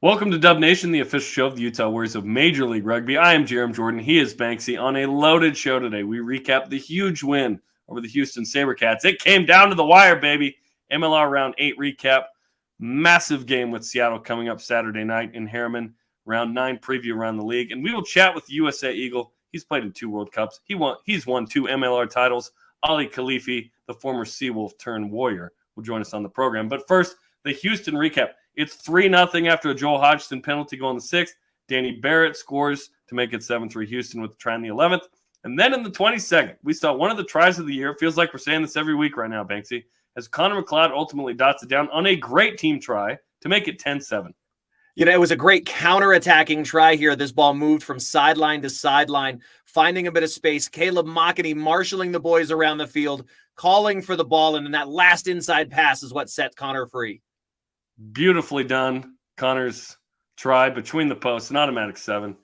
Welcome to Dub Nation, the official show of the Utah Warriors of Major League Rugby. I am Jarom Jordan. He is Banksy. On a loaded show today, we recap the huge win over the Houston SaberCats. It came down to the wire, baby. MLR Round 8 recap. Massive game with Seattle coming up Saturday night in Harriman. Round 9 preview around the league. And we will chat with USA Eagle. He's played in 2 World Cups. He's won 2 MLR titles. Oli Kilifi, the former Seawolf turned Warrior, will join us on the program. But first, the Houston recap. It's 3-0 after a Joel Hodgson penalty goal in the 6th. Danny Barrett scores to make it 7-3 Houston with the try in the 11th. And then in the 22nd, we saw one of the tries of the year. It feels like we're saying this every week right now, Banksy, as Connor McLeod ultimately dots it down on a great team try to make it 10-7. You know, it was a great counter-attacking try here. This ball moved from sideline to sideline, finding a bit of space. Caleb Mockney marshaling the boys around the field, calling for the ball, and then that last inside pass is what set Connor free. Beautifully done. Connor's try between the posts, an automatic 7.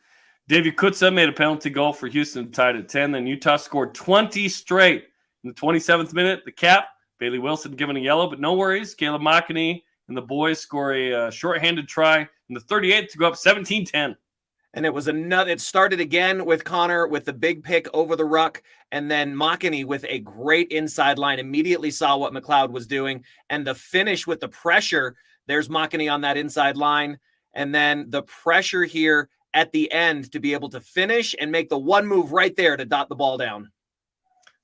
Davey Kutsa made a penalty goal for Houston, tied at 10. Then Utah scored 20 straight. In the 27th minute, the cap, Bailey Wilson given a yellow, but no worries. Caleb Mockney and the boys score a shorthanded try in the 38th to go up 17-10. And it started again with Connor with the big pick over the ruck, and then Mockney with a great inside line immediately saw what McLeod was doing, and the finish with the pressure. There's Mockney on that inside line, and then the pressure here at the end to be able to finish and make the one move right there to dot the ball down.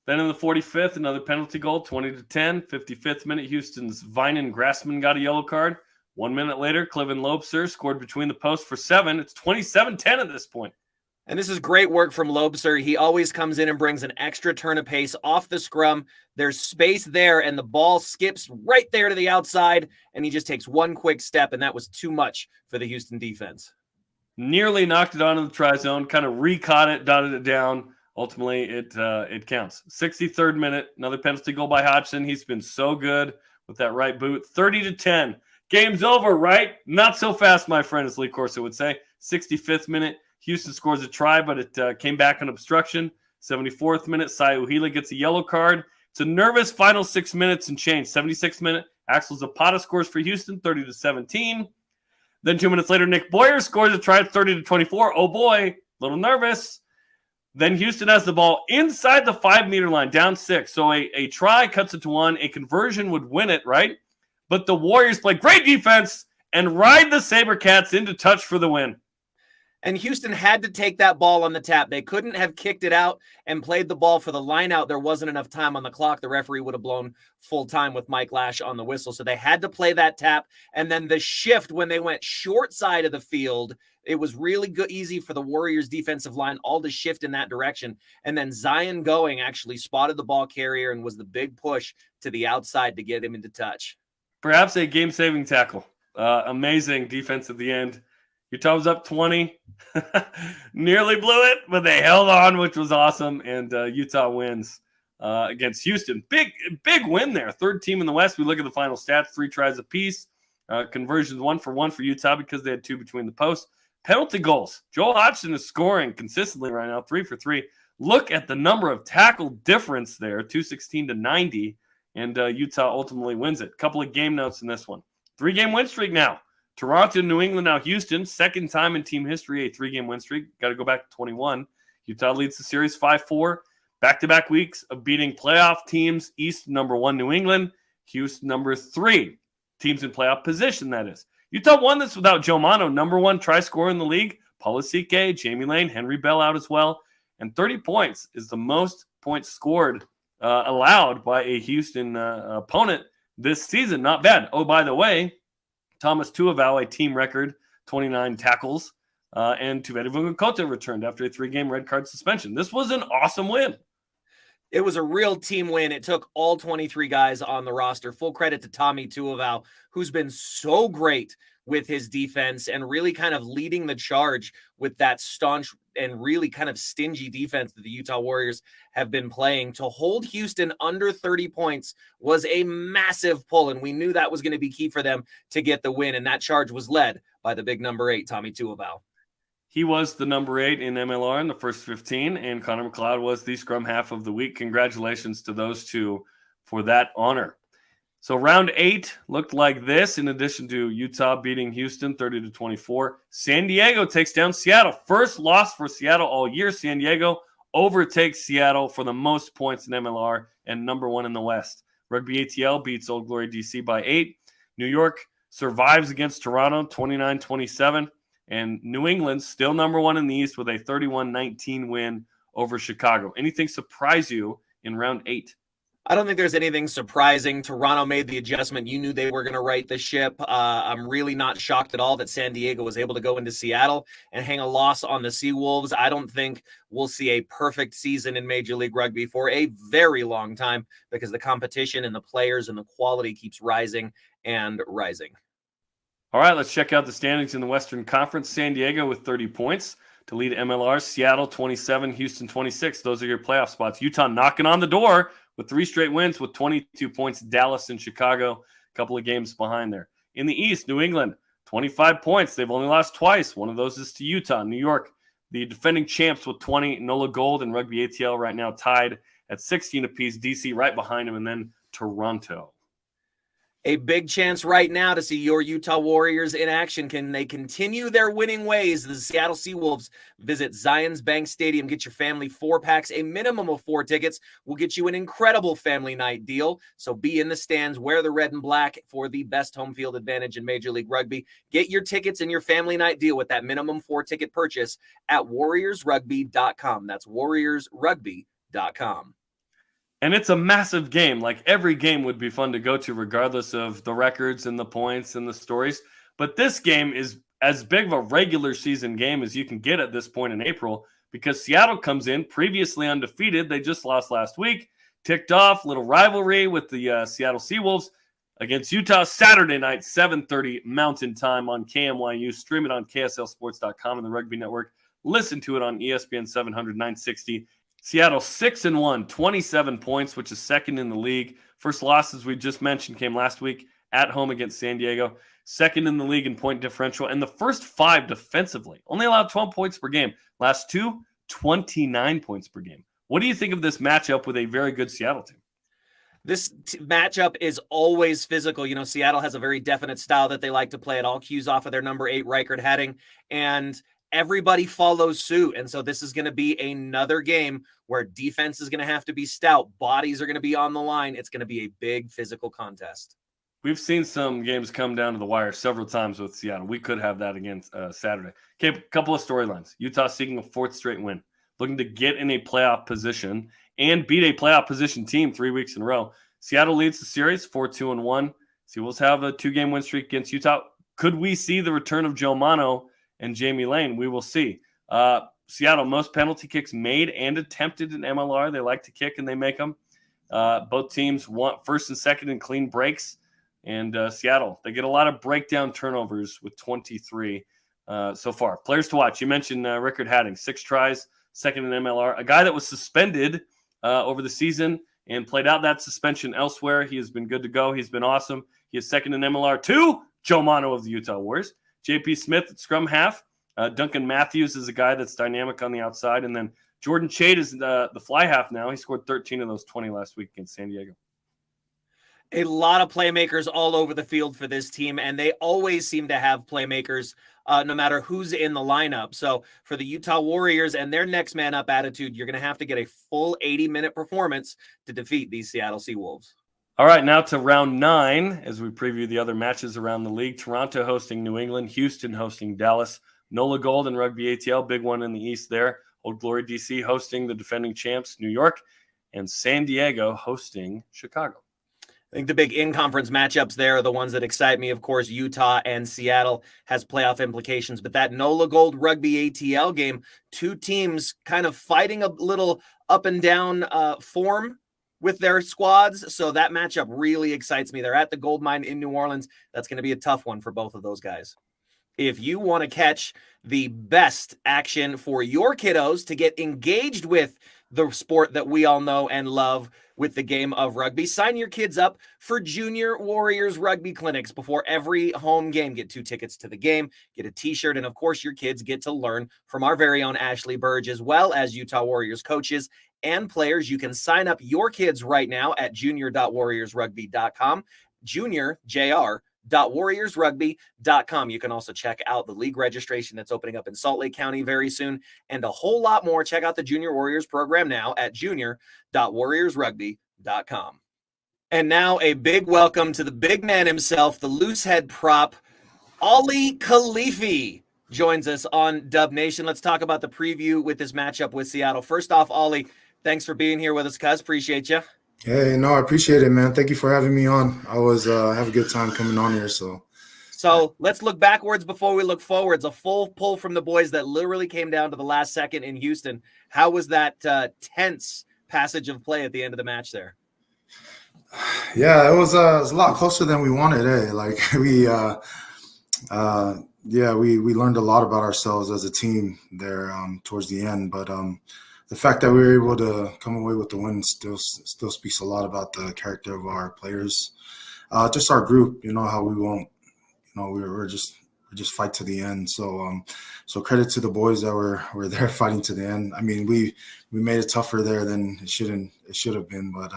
Then in the 45th, another penalty goal, 20-10. 55th minute, Houston's Vinan Grassman got a yellow card. 1 minute later, Cliven Lobser scored between the posts for 7. It's 27-10 at this point. And this is great work from Lobser. He always comes in and brings an extra turn of pace off the scrum. There's space there, and the ball skips right there to the outside, and he just takes one quick step, and that was too much for the Houston defense. Nearly knocked it onto the try zone, kind of re-caught it, dotted it down. Ultimately, it counts. 63rd minute, another penalty goal by Hodgson. He's been so good with that right boot. 30-10. Game's over, right? Not so fast, my friend, as Lee Corso would say. 65th minute, Houston scores a try, but it came back on obstruction. 74th minute, Sai Uhila gets a yellow card. It's a nervous final 6 minutes and change. 76th minute, Axel Zapata scores for Houston, 30-17. Then 2 minutes later, Nick Boyer scores a try, 30-24. Oh boy, a little nervous. Then Houston has the ball inside the 5-meter line, down 6. So a try cuts it to 1. A conversion would win it, right? But the Warriors play great defense and ride the SaberCats into touch for the win. And Houston had to take that ball on the tap. They couldn't have kicked it out and played the ball for the line out. There wasn't enough time on the clock. The referee would have blown full time with Mike Lash on the whistle. So they had to play that tap. And then the shift when they went short side of the field, it was really good, easy for the Warriors defensive line all to shift in that direction. And then Zion Going actually spotted the ball carrier and was the big push to the outside to get him into touch. Perhaps a game-saving tackle. Amazing defense at the end. Utah was up 20. Nearly blew it, but they held on, which was awesome. And Utah wins against Houston. Big win there. 3rd team in the West. We look at the final stats. 3 tries apiece. Conversions 1 for 1 for Utah because they had 2 between the posts. Penalty goals. Joel Hodgson is scoring consistently right now, 3 for 3. Look at the number of tackle difference there, 216-90. And Utah ultimately wins it. Couple of game notes in this one. 3-game win streak now. Toronto, New England, now Houston. 2nd time in team history, a 3-game win streak. Got to go back to 21. Utah leads the series 5-4. Back-to-back weeks of beating playoff teams. East number 1, New England. Houston number 3. Teams in playoff position, that is. Utah won this without Joe Mano, number 1 try scorer in the league. Paula Sike, Jamie Lane, Henry Bell out as well. And 30 points is the most points scored allowed by a Houston opponent this season. Not bad. Oh, by the way, Thomas Tuivau, a team record, 29 tackles, and Tuveti Vungakote returned after a 3-game red card suspension. This was an awesome win. It was a real team win. It took all 23 guys on the roster. Full credit to Tommy Tuivau, who's been so great with his defense and really kind of leading the charge with that staunch and really kind of stingy defense that the Utah Warriors have been playing. To hold Houston under 30 points was a massive pull, and we knew that was going to be key for them to get the win, and that charge was led by the big number 8, Tommy Tuivau. He was the number 8 in MLR in the first 15, and Connor McLeod was the scrum half of the week. Congratulations to those two for that honor. So round 8 looked like this. In addition to Utah beating Houston 30-24, San Diego takes down Seattle. First loss for Seattle all year. San Diego overtakes Seattle for the most points in MLR and number 1 in the West. Rugby ATL beats Old Glory DC by 8. New York survives against Toronto 29-27. And New England still number 1 in the East with a 31-19 win over Chicago. Anything surprise you in round 8? I don't think there's anything surprising. Toronto made the adjustment. You knew they were going to right the ship. I'm really not shocked at all that San Diego was able to go into Seattle and hang a loss on the Seawolves. I don't think we'll see a perfect season in Major League Rugby for a very long time because the competition and the players and the quality keeps rising and rising. All right, let's check out the standings in the Western Conference. San Diego with 30 points to lead MLR. Seattle 27, Houston 26. Those are your playoff spots. Utah knocking on the door with 3 straight wins with 22 points. Dallas and Chicago, a couple of games behind there. In the East, New England, 25 points. They've only lost twice. One of those is to Utah. New York, the defending champs with 20. NOLA Gold and Rugby ATL right now tied at 16 apiece. DC right behind them, and then Toronto. A big chance right now to see your Utah Warriors in action. Can they continue their winning ways? The Seattle Seawolves visit Zions Bank Stadium. Get your family 4-packs. A minimum of 4 tickets will get you an incredible family night deal. So be in the stands, wear the red and black for the best home field advantage in Major League Rugby. Get your tickets and your family night deal with that minimum 4-ticket purchase at warriorsrugby.com. That's warriorsrugby.com. And it's a massive game. Like every game would be fun to go to regardless of the records and the points and the stories. But this game is as big of a regular season game as you can get at this point in April because Seattle comes in previously undefeated. They just lost last week. Ticked off, little rivalry with the Seattle Seawolves against Utah Saturday night, 7:30 Mountain Time on KMYU. Stream it on KSLSports.com and the Rugby Network. Listen to it on ESPN 700, 960. Seattle 6-1, 27 points, which is second in the league. First loss, as we just mentioned, came last week at home against San Diego. Second in the league in point differential. And the first 5 defensively. Only allowed 12 points per game. Last 2, 29 points per game. What do you think of this matchup with a very good Seattle team? This matchup is always physical. You know, Seattle has a very definite style that they like to play. It all cues off of their number 8, Reichert Hadding. And everybody follows suit. And so this is going to be another game where defense is going to have to be stout. Bodies are going to be on the line. It's going to be a big physical contest. We've seen some games come down to the wire several times with Seattle. We could have that against Saturday. Okay, a couple of storylines. Utah seeking a 4th straight win, looking to get in a playoff position and beat a playoff position team 3 weeks in a row. Seattle leads the series 4-2-1. Seawolves have a 2-game win streak against Utah. Could we see the return of Joe Mano and Jamie Lane? We will see. Seattle, most penalty kicks made and attempted in MLR. They like to kick and they make them. Both teams want first and second in clean breaks. And Seattle, they get a lot of breakdown turnovers with 23 so far. Players to watch. You mentioned Reichert Hadding, 6 tries, second in MLR. A guy that was suspended over the season and played out that suspension elsewhere. He has been good to go. He's been awesome. He is second in MLR to Joe Mano of the Utah Warriors. JP Smith at scrum half. Duncan Matthews is a guy that's dynamic on the outside. And then Jordan Chade is the fly half now. He scored 13 of those 20 last week against San Diego. A lot of playmakers all over the field for this team, and they always seem to have playmakers no matter who's in the lineup. So for the Utah Warriors and their next man up attitude, you're going to have to get a full 80-minute performance to defeat these Seattle Seawolves. All right, now to round 9 as we preview the other matches around the league. Toronto hosting New England, Houston hosting Dallas, NOLA Gold and Rugby ATL, big one in the East there. Old Glory DC hosting the defending champs, New York, and San Diego hosting Chicago. I think the big in-conference matchups there are the ones that excite me. Of course, Utah and Seattle has playoff implications, but that NOLA Gold Rugby ATL game, 2 teams kind of fighting a little up and down form with their squads. So that matchup really excites me. They're at the Gold Mine in New Orleans. That's going to be a tough one for both of those guys. If you want to catch the best action for your kiddos to get engaged with the sport that we all know and love with the game of rugby, sign your kids up for Junior Warriors Rugby Clinics before every home game. Get 2 tickets to the game, get a t-shirt, and of course your kids get to learn from our very own Ashley Burge, as well as Utah Warriors coaches and players. You can sign up your kids right now at junior.warriorsrugby.com. junior.warriorsrugby.com. You can also check out the league registration that's opening up in Salt Lake County very soon, and a whole lot more. Check out the Junior Warriors program now at junior.warriorsrugby.com. And now a big welcome to the big man himself, the loose head prop, Oli Kilifi, joins us on Dub Nation. Let's talk about the preview with this matchup with Seattle. First off, Oli, thanks for being here with us, cuz. Appreciate you. Hey, no, I appreciate it, man. Thank you for having me on. I always have a good time coming on here. So let's look backwards before we look forwards. A full pull from the boys that literally came down to the last second in Houston. How was that tense passage of play at the end of the match there? Yeah, it was a lot closer than we wanted. Like we learned a lot about ourselves as a team there towards the end. But the fact that we were able to come away with the win still speaks a lot about the character of our players. Just our group, how we won't, we're just fight to the end. So credit to the boys that were there fighting to the end. I mean, we made it tougher there than it should have been, but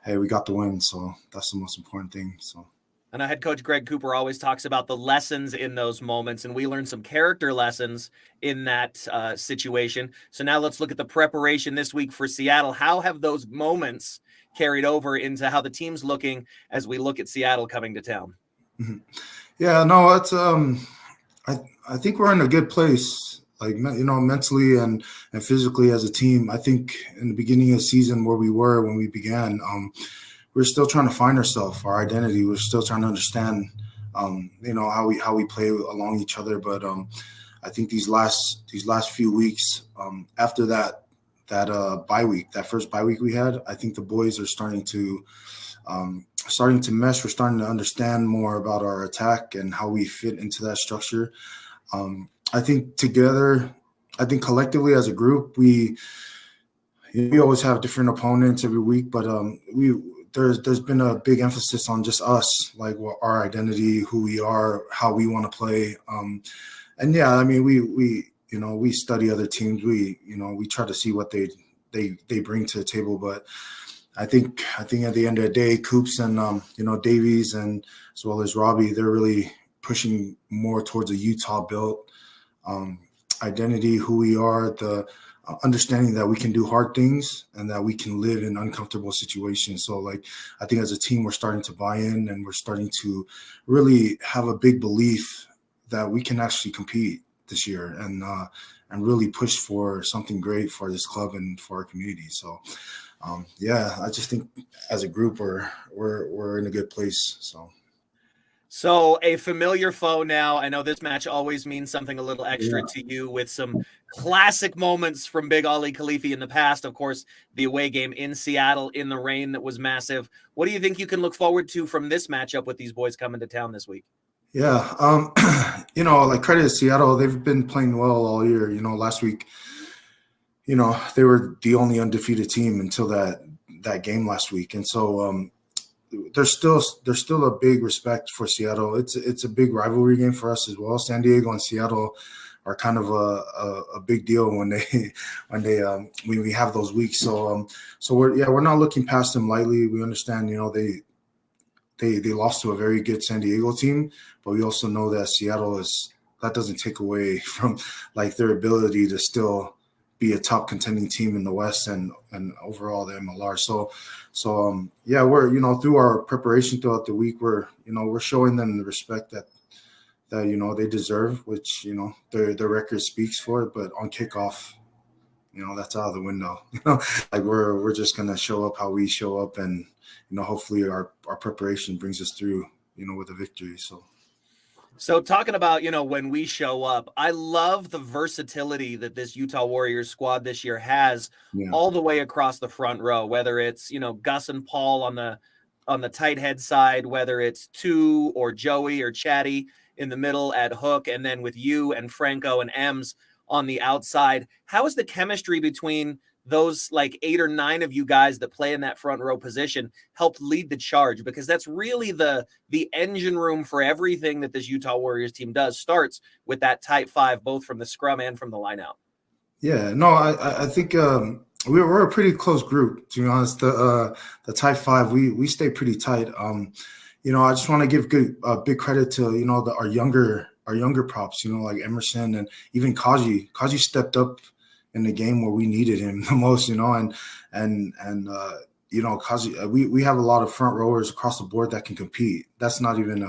hey, we got the win, so that's the most important thing. So. And our head coach Greg Cooper always talks about the lessons in those moments, and we learned some character lessons in that situation. So now let's look at the preparation this week for Seattle. How have those moments carried over into how the team's looking as we look at Seattle coming to town? Mm-hmm. Yeah, no, it's I think we're in a good place, like mentally and physically as a team. I think in the beginning of the season where we were when we began, we're still trying to find ourselves, our identity. We're still trying to understand, how we play along each other. But I think these last few weeks, after that bye week, that first bye week we had, I think the boys are starting to mesh. We're starting to understand more about our attack and how we fit into that structure. I think collectively as a group, we always have different opponents every week, but there's been a big emphasis on just us, like our identity, who we are, how we want to play. And yeah, I mean, we study other teams. We try to see what they bring to the table. But I think at the end of the day, Coops and Davies and as well as Robbie, they're really pushing more towards a Utah built identity, who we are, the understanding that we can do hard things and that we can live in uncomfortable situations. So like, I think as a team, we're starting to buy in and we're starting to really have a big belief that we can actually compete this year and really push for something great for this club and for our community. So I just think as a group, we're in a good place. So a familiar foe now. I know this match always means something a little extra to you, with some classic moments from Big Oli Kilifi in the past. Of course, the away game in Seattle in the rain that was massive. What do you think you can look forward to from this matchup with these boys coming to town this week? Yeah, like credit to Seattle. They've been playing well all year. Last week, they were the only undefeated team until that game last week. And so there's still a big respect for Seattle. It's a big rivalry game for us as well. San Diego and Seattle are kind of a big deal when we have those weeks. So we're not looking past them lightly. We understand, they lost to a very good San Diego team, but we also know that Seattle that doesn't take away from like their ability to still be a top contending team in the West and overall the MLR. So we're through our preparation throughout the week, we're showing them the respect that they deserve, which their record speaks for it. But on kickoff, that's out of the window. Like we're just gonna show up how we show up, and hopefully our preparation brings us through with a victory. So talking about, when we show up, I love the versatility that this Utah Warriors squad this year has all the way across the front row, whether it's, Gus and Paul on the tight head side, whether it's Tu or Joey or Chatty in the middle at hook, and then with you and Franco and Ems on the outside. How is the chemistry between those like 8 or 9 of you guys that play in that front row position helped lead the charge? Because that's really the engine room for everything that this Utah Warriors team does starts with that tight 5, both from the scrum and from the line out. Yeah, no, I think we're a pretty close group, to be honest. The tight 5, we stay pretty tight. I just want to give big credit to, our younger props, like Emerson and even Kaji. Kaji stepped up in the game where we needed him the most, and Kaji, we have a lot of front rowers across the board that can compete. That's not even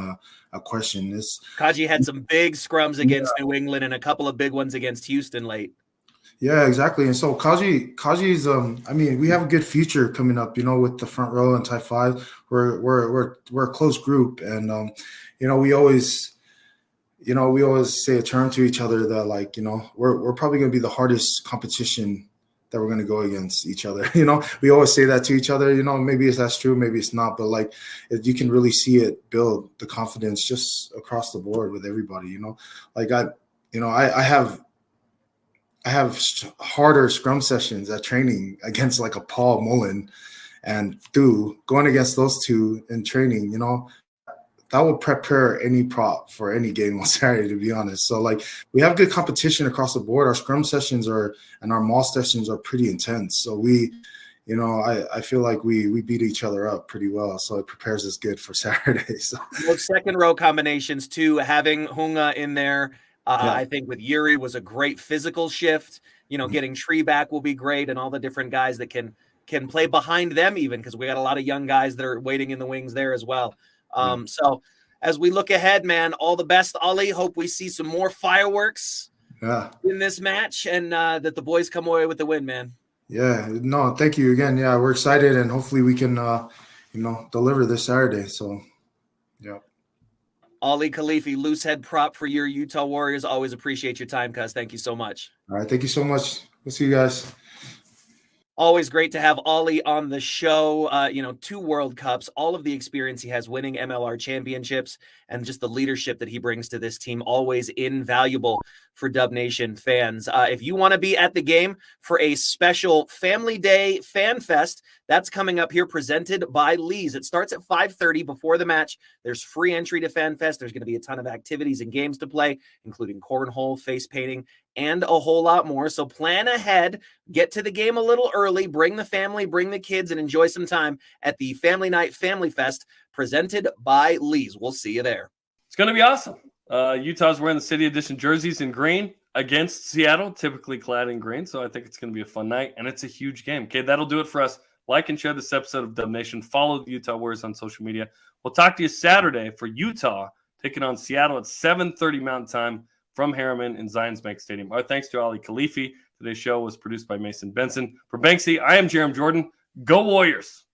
a question. Kaji had some big scrums against New England and a couple of big ones against Houston late. Yeah, exactly. And so Kaji's we have a good future coming up, with the front row and Type 5. We're a close group, and we always say a term to each other that we're probably going to be the hardest competition that we're going to go against each other. We always say that to each other. Maybe that's true, maybe it's not, but you can really see it build the confidence just across the board with everybody. I have harder scrum sessions at training against a Paul Mullen and Thu. Going against those two in training, that will prepare any prop for any game on Saturday, to be honest. So we have good competition across the board. Our scrum sessions and our maul sessions are pretty intense. So I feel like we beat each other up pretty well. So it prepares us good for Saturday. So those second row combinations too, having Hunga in there, I think with Yuri was a great physical shift. Getting Tree back will be great, and all the different guys that can play behind them, even because we got a lot of young guys that are waiting in the wings there as well. So as we look ahead, man, all the best, Oli. Hope we see some more fireworks in this match, and that the boys come away with the win, man. Yeah, no, thank you again. Yeah, we're excited, and hopefully we can, deliver this Saturday. So, yeah. Oli Kilifi, loose head prop for your Utah Warriors. Always appreciate your time, cuz. Thank you so much. All right, thank you so much. We'll see you guys. Always great to have Oli on the show. 2 World Cups, all of the experience he has winning MLR championships, and just the leadership that he brings to this team, always invaluable for Dub Nation fans. If you want to be at the game for a special Family Day Fan Fest, that's coming up here, presented by Lee's. It starts at 5:30 before the match. There's free entry to Fan Fest. There's going to be a ton of activities and games to play, including cornhole, face painting, and a whole lot more. So plan ahead, get to the game a little early, bring the family, bring the kids, and enjoy some time at the Family Night Family Fest presented by Lee's. We'll see you there. It's going to be awesome. Utah's wearing the City Edition jerseys in green against Seattle, typically clad in green. So I think it's going to be a fun night, and it's a huge game. Okay, that'll do it for us. Like and share this episode of Dub Nation. Follow the Utah Warriors on social media. We'll talk to you Saturday for Utah taking on Seattle at 7:30 Mountain Time from Harriman in Zions Bank Stadium. Our thanks to Oli Kilifi. Today's show was produced by Mason Benson. For Banksy, I am Jarom Jordan. Go Warriors!